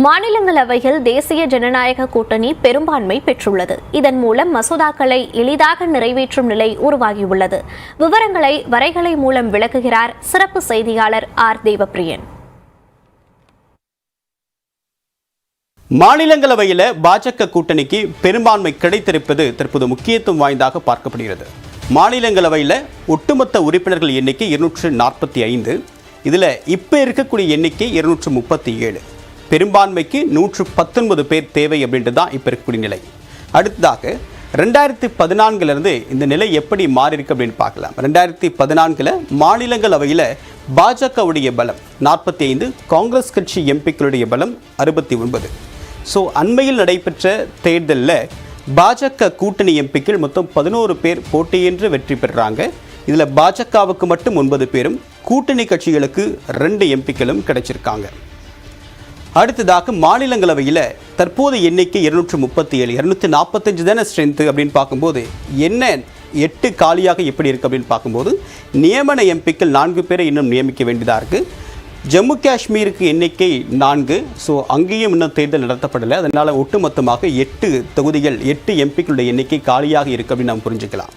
மாநிலங்களவையில் தேசிய ஜனநாயக கூட்டணி பெரும்பான்மை பெற்றுள்ளது. இதன் மூலம் மசோதாக்களை எளிதாக நிறைவேற்றும் நிலை உருவாகியுள்ளது. விவரங்களை வரைகலை மூலம் விளக்குகிறார் சிறப்பு செய்தியாளர் ஆர் தேவப்பிரியன். மாநிலங்களவையில் பாஜக கூட்டணிக்கு பெரும்பான்மை கிடைத்திருப்பது தற்போது முக்கியத்துவம் வாய்ந்ததாக பார்க்கப்படுகிறது. மாநிலங்களவையில் ஒட்டுமொத்த உறுப்பினர்கள் எண்ணிக்கை 245, இதில் இப்போ இருக்கக்கூடிய எண்ணிக்கை 237. பெரும்பான்மைக்கு 119 பேர் தேவை அப்படின்றது தான் இப்போ இருக்கக்கூடிய நிலை. அடுத்ததாக 2014 இந்த நிலை எப்படி மாறி இருக்கு அப்படின்னு பார்க்கலாம். 2014 மாநிலங்களவையில் பாஜகவுடைய பலம் 45, காங்கிரஸ் கட்சி எம்பிக்களுடைய பலம் 69. ஸோ அண்மையில் நடைபெற்ற தேர்தலில் பாஜக கூட்டணி எம்பிக்கள் மொத்தம் 11 பேர் போட்டியின்றி வெற்றி பெறுறாங்க. இதில் பாஜகவுக்கு மட்டும் 9 பேரும், கூட்டணி கட்சிகளுக்கு 2 எம்பிக்களும் கிடைச்சிருக்காங்க. அடுத்ததாக மாநிலங்களவையில் தற்போது எண்ணிக்கை 237, 245 தானே ஸ்ட்ரென்த்து அப்படின்னு பார்க்கும்போது என்ன 8 காலியாக எப்படி இருக்குது அப்படின்னு பார்க்கும்போது நியமன எம்பிக்கள் 4 பேரை இன்னும் நியமிக்க வேண்டியதாக இருக்குது. ஜம்மு காஷ்மீருக்கு எண்ணிக்கை 4, ஸோ அங்கேயும் இன்னும் தேர்தல் நடத்தப்படலை. அதனால் ஒட்டுமொத்தமாக 8 தொகுதிகள் 8 எம்பிக்களுடைய எண்ணிக்கை காலியாக இருக்குது அப்படின்னு நாம் புரிஞ்சுக்கலாம்.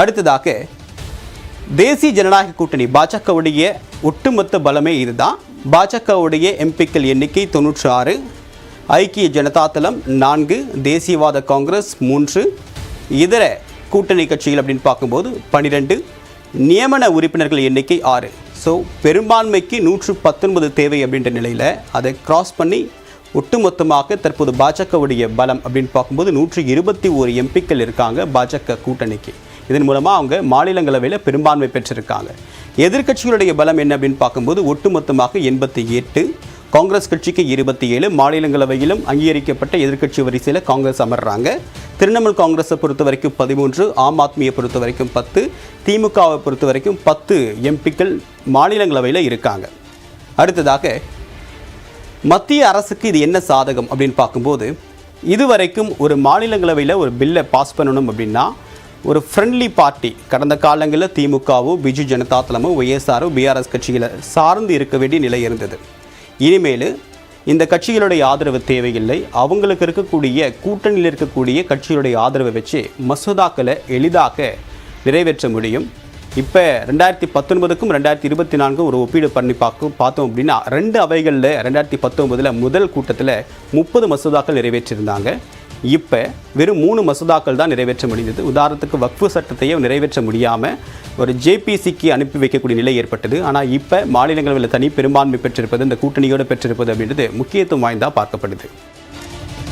அடுத்ததாக தேசிய ஜனநாயக கூட்டணி பாஜகவுடைய ஒட்டுமொத்த பலமே இதுதான். பாஜகவுடைய எம்பிக்கள் எண்ணிக்கை 96, ஐக்கிய ஜனதா தளம் 4, தேசியவாத காங்கிரஸ் 3, இதர கூட்டணி கட்சிகள் அப்படின்னு பார்க்கும்போது 12, நியமன உறுப்பினர்கள் எண்ணிக்கை 6. ஸோ பெரும்பான்மைக்கு 119 தேவை அப்படின்ற நிலையில் அதை கிராஸ் பண்ணி ஒட்டுமொத்தமாக தற்போது பாஜகவுடைய பலம் அப்படின்னு பார்க்கும்போது 121 எம்பிக்கள் இருக்காங்க பாஜக கூட்டணிக்கு. இதன் மூலமாக அவங்க மாநிலங்களவையில் பெரும்பான்மை பெற்றிருக்காங்க. எதிர்க்கட்சிகளுடைய பலம் என்ன அப்படின்னு பார்க்கும்போது ஒட்டுமொத்தமாக 88, காங்கிரஸ் கட்சிக்கு 27, மாநிலங்களவையிலும் அங்கீகரிக்கப்பட்ட எதிர்க்கட்சி வரிசையில் காங்கிரஸ் அமர்றாங்க. திரிணாமுல் காங்கிரஸை பொறுத்த வரைக்கும் 13, ஆம் ஆத்மியை பொறுத்த வரைக்கும் 10, திமுகவை பொறுத்த வரைக்கும் 10 எம்பிக்கள் மாநிலங்களவையில் இருக்காங்க. அடுத்ததாக மத்திய அரசுக்கு இது என்ன சாதகம் அப்படின்னு பார்க்கும்போது இதுவரைக்கும் ஒரு மாநிலங்களவையில் ஒரு பில்லை பாஸ் பண்ணணும் அப்படின்னா ஒரு ஃப்ரெண்ட்லி பார்ட்டி, கடந்த காலங்களில் திமுகவோ பிஜு ஜனதா தளமோ ஒய்எஸ்ஆரோ பிஆர்எஸ் கட்சிகளை சார்ந்து இருக்க வேண்டிய நிலை இருந்தது. இனிமேல் இந்த கட்சிகளுடைய ஆதரவு தேவையில்லை. அவங்களுக்கு இருக்கக்கூடிய கூட்டணியில் இருக்கக்கூடிய கட்சிகளுடைய ஆதரவை வச்சு மசோதாக்களை எளிதாக நிறைவேற்ற முடியும். இப்போ 2019க்கும் 2024 ஒரு ஒப்பீடு பண்ணி பார்த்தோம் அப்படின்னா 2 அவைகளில் 2019 முதல் கூட்டத்தில் 30 மசோதாக்கள் நிறைவேற்றியிருந்தாங்க. இப்போ வெறும் 3 மசோதாக்கள் தான் நிறைவேற்ற முடிந்தது. உதாரணத்துக்கு வக்ஃபு சட்டத்தையே நிறைவேற்ற முடியாமல் ஒரு ஜேபிசிக்கு அனுப்பி வைக்கக்கூடிய நிலை ஏற்பட்டது. ஆனால் இப்போ மாநிலங்களவையில் தனி பெரும்பான்மை பெற்றிருப்பது, இந்த கூட்டணியோடு பெற்றிருப்பது அப்படின்றது முக்கியத்துவம் வாய்ந்ததாக பார்க்கப்படுது.